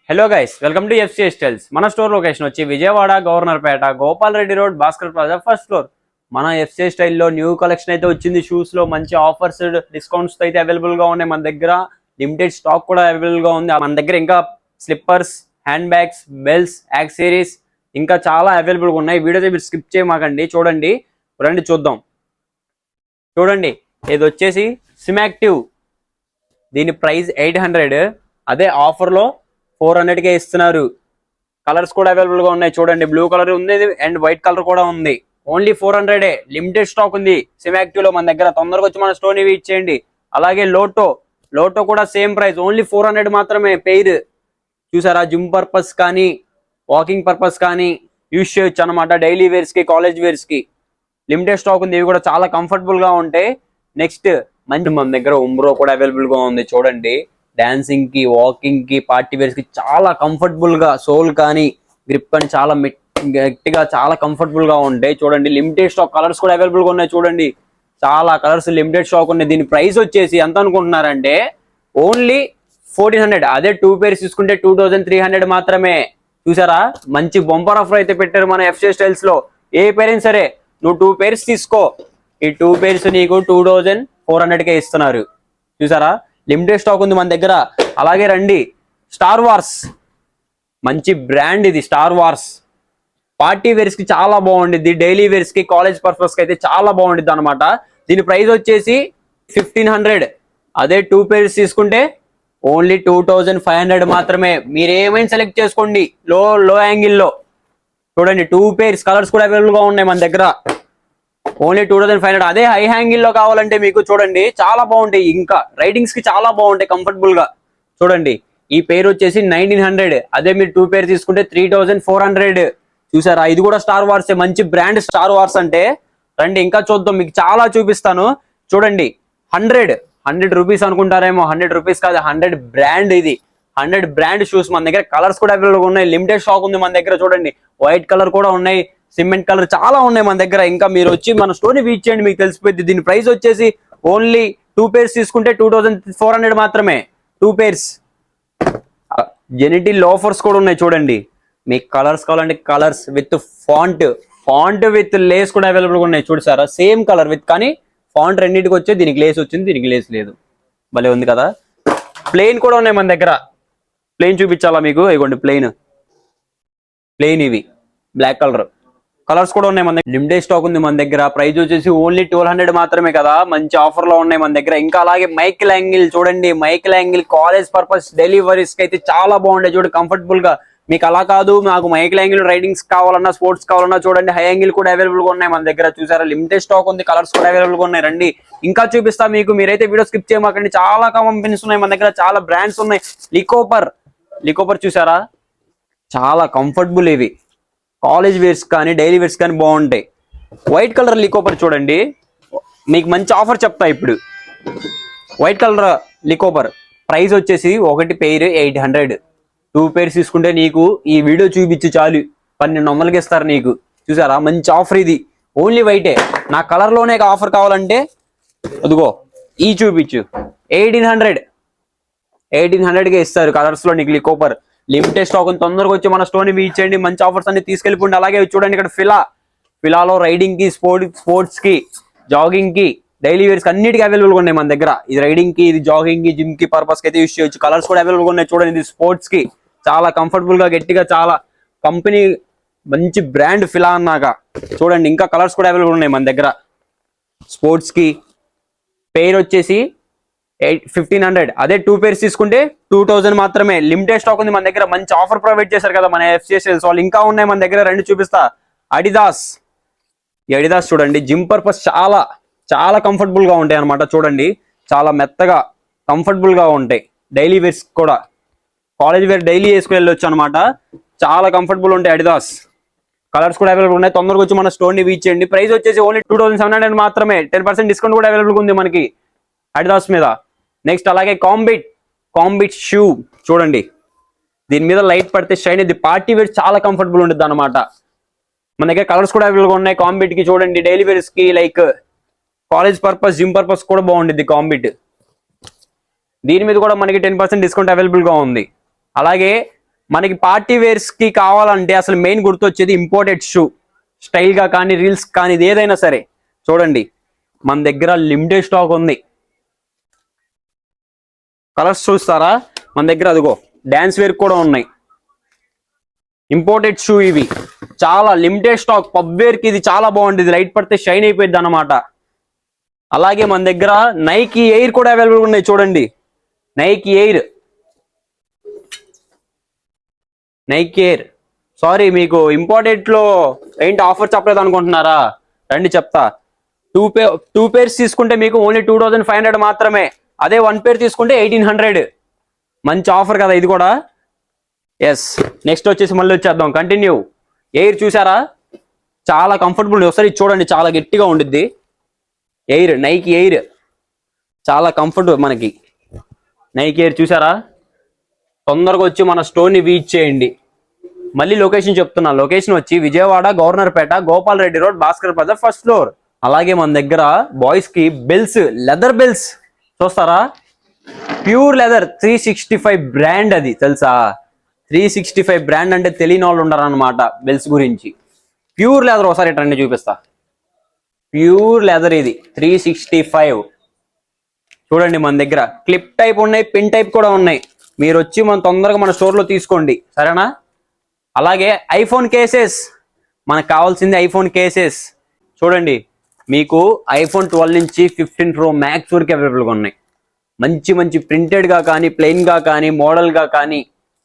Hello guys, welcome to FCS styles. మన store location వచ్చి Vijayawada Governorpet Gopal Reddy road Bhaskar plaza first floor. మన FCS స్టైల్లో new collection అయితే వచ్చింది. షూస్ లో మంచి ఆఫర్స్ డిస్కౌంట్స్ అయితే అవైలబుల్ గా ఉన్నాయి. మన దగ్గర లిమిటెడ్ స్టాక్ కూడా అవైలబుల్ గా ఉంది. మన దగ్గర ఇంకా slippers, hand bags, belts, accessories ఇంకా చాలా అవైలబుల్ గా ఉన్నాయి. వీడియో మీరు స్కిప్ చేయమాకండి, చూడండి. రండి చూద్దాం. చూడండి, ఇది వచ్చేసి సిమాక్టివ్. దీని ప్రైస్ 800. అదే ఆఫర్ లో 400కే ఇస్తున్నారు. కలర్స్ కూడా అవైలబుల్ గా ఉన్నాయి. చూడండి, బ్లూ కలర్ ఉంది అండ్ వైట్ కలర్ కూడా ఉంది. ఓన్లీ 400. లిమిటెడ్ స్టాక్ ఉంది సిమాక్టివ్ లో మన దగ్గర. తొందరగా వచ్చి మన స్టోర్ ని ఇచ్చేయండి. అలాగే లోటో కూడా సేమ్ ప్రైస్, ఓన్లీ 400 మాత్రమే పెయిర్. చూసారా, జిమ్ పర్పస్ కానీ వాకింగ్ పర్పస్ కానీ యూజ్ చేయొచ్చు అనమాట. డైలీ వేర్స్ కి, కాలేజ్ వేర్స్ కి లిమిటెడ్ స్టాక్ ఉంది. ఇవి కూడా చాలా కంఫర్టబుల్ గా ఉంటాయి. నెక్స్ట్ మంచి మన దగ్గర ఉమ్రో కూడా అవైలబుల్ గా ఉంది. చూడండి, డాన్సింగ్ కి, వాకింగ్ కి, పార్టీ వేర్స్ కి చాలా కంఫర్టబుల్ గా, సోల్ కానీ గ్రిప్ కానీ చాలా గట్టిగా చాలా కంఫర్టబుల్ గా ఉంటాయి. చూడండి, లిమిటెడ్ స్టాక్ కలర్స్ కూడా అవైలబుల్ గా ఉన్నాయి. చూడండి, చాలా కలర్స్ లిమిటెడ్ స్టాక్ ఉన్నాయి. దీని ప్రైస్ వచ్చేసి ఎంత అనుకుంటున్నారంటే ఓన్లీ 1400. అదే 2 pairs తీసుకుంటే 2300 మాత్రమే. చూసారా, మంచి బొంపర్ ఆఫర్ అయితే పెట్టారు మన ఎఫ్సీ స్టైల్స్ లో. ఏ పేర్ అయినా సరే నువ్వు 2 pairs తీసుకో, ఈ 2 pairs నీకు 2400కే ఇస్తున్నారు. చూసారా, లిమిటెడ్ స్టాక్ ఉంది మన దగ్గర. అలాగే రండి, స్టార్ వార్స్ మంచి బ్రాండ్. ఇది స్టార్ వార్స్ పార్టీ వేర్స్ కి చాలా బాగుండిద్ది. డైలీ వేర్స్ కి, కాలేజ్ పర్పస్ కి అయితే చాలా బాగుండిద్ది అనమాట. దీని ప్రైస్ వచ్చేసి 1500. అదే 2 pairs తీసుకుంటే ఓన్లీ 2500 మాత్రమే. మీరు ఏమైనా సెలెక్ట్ చేసుకోండి లో యాంగిల్లో. చూడండి, 2 pairs కలర్స్ కూడా అవైలబుల్ గా ఉన్నాయి మన దగ్గర. ఓన్లీ 2500. అదే హై హ్యాంగిల్ లో కావాలంటే మీకు చూడండి చాలా బాగుంటాయి. ఇంకా రైడింగ్స్ కి చాలా బాగుంటాయి కంఫర్టబుల్ గా. చూడండి, ఈ పేరు వచ్చేసి 1900. అదే మీరు 2 pairs తీసుకుంటే 3400. చూసారా, ఇది కూడా స్టార్ వార్స్, మంచి బ్రాండ్ స్టార్ వార్స్ అంటే. రండి ఇంకా చూద్దాం, మీకు చాలా చూపిస్తాను. చూడండి, 100 రూపీస్ అనుకుంటారేమో. 100 రూపీస్ కాదు, 100 బ్రాండ్. ఇది 100 బ్రాండ్ షూస్ మన దగ్గర. కలర్స్ కూడా అవైలబుల్ గా ఉన్నాయి. లిమిటెడ్ స్టాక్ ఉంది మన దగ్గర. చూడండి, వైట్ కలర్ కూడా ఉన్నాయి, సిమెంట్ కలర్ చాలా ఉన్నాయి మన దగ్గర. ఇంకా మీరు వచ్చి మన స్టోర్ ని విజిట్ చేయండి, మీకు తెలిసిపోయింది. దీని ప్రైస్ వచ్చేసి ఓన్లీ 2 pairs తీసుకుంటే 2400 మాత్రమే. 2 pairs. జెనిటీ లోఫర్స్ కూడా ఉన్నాయి. చూడండి, మీకు కలర్స్ కావాలంటే colours with font with lace కూడా అవైలబుల్ గా ఉన్నాయి. చూసారా, సేమ్ కలర్ విత్ కానీ ఫాంట్ రెండింటికి వచ్చే. దీనికి లేస్ వచ్చింది, దీనికి లేస్ లేదు. భలే ఉంది కదా. ప్లెయిన్ కూడా ఉన్నాయి మన దగ్గర. ప్లెయిన్ చూపించాలా మీకు? ఇవ్వండి, ప్లెయిన్ ఇవి బ్లాక్ కలర్స్ కూడా ఉన్నాయి మన దగ్గర. లిమిటెడ్ స్టాక్ ఉంది మన దగ్గర. ప్రైస్ వచ్చేసి ఓన్లీ 1200 మాత్రమే కదా. మంచి ఆఫర్ లో ఉన్నాయి మన దగ్గర. ఇంకా అలాగే మైకిల్ యాంగిల్. చూడండి, Michael angle college purpose deliveries కి అయితే చాలా బాగుంటాయి. చూడండి, కంఫర్టబుల్ గా. మీకు అలా కాదు, నాకు మైకిల్ యాంగిల్ రైడింగ్స్ కావాలన్నా, స్పోర్ట్స్ కావాలన్నా, చూడండి హై యాంగిల్ కూడా అవైలబుల్ గా ఉన్నాయి మన దగ్గర. చూసారా, లిమిటెడ్ స్టాక్ ఉంది. కలర్స్ కూడా అవైలబుల్ గా ఉన్నాయి. రండి ఇంకా చూపిస్తా మీకు. మీరైతే వీడియో స్కిప్ చేయమాకండి. చాలా కంపెనీస్ ఉన్నాయి మన దగ్గర, చాలా బ్రాండ్స్ ఉన్నాయి. లికోపర్ చూసారా, చాలా కంఫర్టబుల్. ఇవి కాలేజ్ వేర్స్ కానీ, డైలీ వేర్స్ కానీ బాగుంటాయి. వైట్ కలర్ లికోపర్ చూడండి, మీకు మంచి ఆఫర్ చెప్తా ఇప్పుడు. వైట్ కలర్ లికోపర్ ప్రైస్ వచ్చేసి ఒకటి పెయిర్ 800. 2 pairs తీసుకుంటే నీకు ఈ వీడియో చూపించి చాలు 1200కి ఇస్తారు నీకు. చూసారా, మంచి ఆఫర్ ఇది. ఓన్లీ వైటే. నా కలర్ లోనే ఆఫర్ కావాలంటే అదిగో ఈ చూపించు. 1800కే ఇస్తారు కలర్స్ లో నీకు లికోపర్. లిమిటెడ్ స్టాక్ తొందరగా వచ్చి మన స్టోర్ ని ఇచ్చేయండి. మంచి ఆఫర్స్ అన్ని తీసుకెళ్ళిపోండి. అలాగే చూడండి, ఇక్కడ ఫిలాలో రైడింగ్ కి, స్పోర్ట్స్ కి, జాగింగ్ కి, డైలీ వేర్స్ అన్నిటికీ అవైలబుల్ గా ఉన్నాయి మన దగ్గర. ఇది రైడింగ్ కి, ఇది జాగింగ్ కి, జిమ్ కి పర్పస్ కి అయితే యూస్ చేయొచ్చు. కలర్స్ కూడా అవైలబుల్ గా ఉన్నాయి. చూడండి, ఇది స్పోర్ట్స్ కి చాలా కంఫర్టబుల్ గా, గట్టిగా, చాలా కంపెనీ మంచి బ్రాండ్ ఫిలా అన్నాక. చూడండి, ఇంకా కలర్స్ కూడా అవైలబుల్ ఉన్నాయి మన దగ్గర. స్పోర్ట్స్ కి పేర్ వచ్చేసి 1500. అదే 2 pairs తీసుకుంటే 2000 మాత్రమే. లిమిటెడ్ స్టాక్ ఉంది మన దగ్గర. మంచి ఆఫర్ ప్రొవైడ్ చేశారు కదా మన ఎఫ్సిఎస్ వాళ్ళు. ఇంకా ఉన్నాయి మన దగ్గర, రెండు చూపిస్తా. అడిదాస్. ఈ అడిదాస్ చూడండి, జిమ్ పర్పస్ చాలా చాలా కంఫర్టబుల్ గా ఉంటాయి అనమాట. చూడండి, చాలా మెత్తగా కంఫర్టబుల్ గా ఉంటాయి. డైలీ వేర్స్ కూడా, కాలేజ్ వేర్ డైలీ వేసుకుని వెళ్ళొచ్చు అనమాట. చాలా కంఫర్టబుల్ ఉంటాయి అడిదాస్. కలర్స్ కూడా అవైలబుల్ ఉన్నాయి. తొందరగా వచ్చి మన స్టోర్ ని విజిట్ చేయండి. ప్రైస్ వచ్చేసి ఓన్లీ 2700 మాత్రమే. 10% డిస్కౌంట్ కూడా అవైలబుల్ ఉంది మనకి అడిదాస్ మీద. నెక్స్ట్ అలాగే కాంబిట్ షూ చూడండి, దీని మీద లైట్ పడితే షైన్ ఇది. పార్టీ వేర్ చాలా కంఫర్టబుల్ ఉంటుంది అనమాట. మన దగ్గర కలర్స్ కూడా అవైలబుల్ గా ఉన్నాయి. కాంబిట్ కి చూడండి, డైలీ వేర్స్ కి, like college purpose, gym purpose కూడా బాగుంటుంది కాంబిట్. దీని మీద కూడా మనకి 10% డిస్కౌంట్ అవైలబుల్ గా ఉంది. అలాగే మనకి పార్టీ వేర్స్ కి కావాలంటే అసలు మెయిన్ గుర్తొచ్చేది ఇంపోర్టెడ్ షూ. స్టైల్ గా కానీ రీల్స్ కానీ ఇది ఏదైనా సరే చూడండి, మన దగ్గర లిమిటెడ్ స్టాక్ ఉంది. కలర్స్ చూస్తారా మన దగ్గర, అదిగో డాన్స్ వేర్ కూడా ఉన్నాయి. ఇంపోర్టెడ్ షూ ఇవి, చాలా లిమిటెడ్ స్టాక్. పబ్ వేర్ కి ఇది చాలా బాగుంటుంది, లైట్ పడితే షైన్ అయిపోయింది అన్నమాట. అలాగే మన దగ్గర నైకీ ఎయిర్ కూడా అవైలబుల్ ఉన్నాయి చూడండి. Nike air, Nike air. Sorry, మీకు ఇంపార్టెంట్ లో ఏంటి ఆఫర్ చెప్పలేదు అనుకుంటున్నారా? రండి చెప్తా. టూ పేర్స్ తీసుకుంటే మీకు ఓన్లీ 2500 మాత్రమే. అదే 1 పేర్ తీసుకుంటే 1800. మంచి ఆఫర్ కదా ఇది కూడా. ఎస్, నెక్స్ట్ వచ్చేసి మళ్ళీ వచ్చేద్దాం, కంటిన్యూ. ఎయిర్ చూసారా, చాలా కంఫర్టబుల్. ఒకసారి చూడండి, చాలా గట్టిగా ఉండిద్ది. ఎయిర్, నైకీ ఎయిర్ చాలా కంఫర్టబుల్ మనకి. నైకీ ఎయిర్ చూసారా. తొందరగా వచ్చి మన స్టోర్ని విజిట్ చేయండి. మళ్ళీ లొకేషన్ చెప్తున్నా, లొకేషన్ వచ్చి Vijayawada Governorpet Gopal Reddy road Bhaskar plaza first floor. అలాగే మన దగ్గర బాయ్స్ కి బెల్స్, లెదర్ బెల్స్ చూస్తారా. ప్యూర్ లెదర్ 365 బ్రాండ్, అది తెలుసా? 365 బ్రాండ్ అంటే తెలియని వాళ్ళు ఉండరు అనమాట బెల్స్ గురించి. ప్యూర్ లెదర్, ఒకసారి ఇట్లా చూపిస్తా. ప్యూర్ లెదర్ ఇది 365. చూడండి మన దగ్గర క్లిప్ టైప్ ఉన్నాయి, పిన్ టైప్ కూడా ఉన్నాయి. మీరు వచ్చి తొందరగా మన స్టోర్ లో తీసుకోండి, సరేనా? అలాగే ఐఫోన్ కేసెస్, మనకు కావాల్సింది ఐఫోన్ కేసెస్. చూడండి, మీకు ఐఫోన్ 12 నుంచి 15 Pro Max వరకు అవైలబుల్గా ఉన్నాయి. మంచి మంచి ప్రింటెడ్ గా కానీ, ప్లెయిన్ గా కానీ, మోడల్ గా కానీ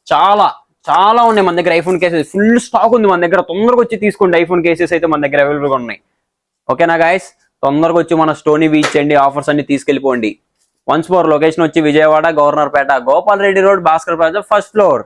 చాలా చాలా ఉన్నాయి మన దగ్గర. ఐఫోన్ కేసెస్ ఫుల్ స్టాక్ ఉంది మన దగ్గర. తొందరగా వచ్చి తీసుకోండి, ఐఫోన్ కేసెస్ అయితే మన దగ్గర అవైలబుల్గా ఉన్నాయి. ఓకేనా గాయస్, తొందరగా వచ్చి మన స్టోర్ని విజిట్ చేయండి, ఆఫర్స్ అన్ని తీసుకెళ్ళిపోండి. వన్స్ మోర్, లొకేషన్ వచ్చి Vijayawada Governorpet Gopal Reddy road Bhaskar plaza first floor.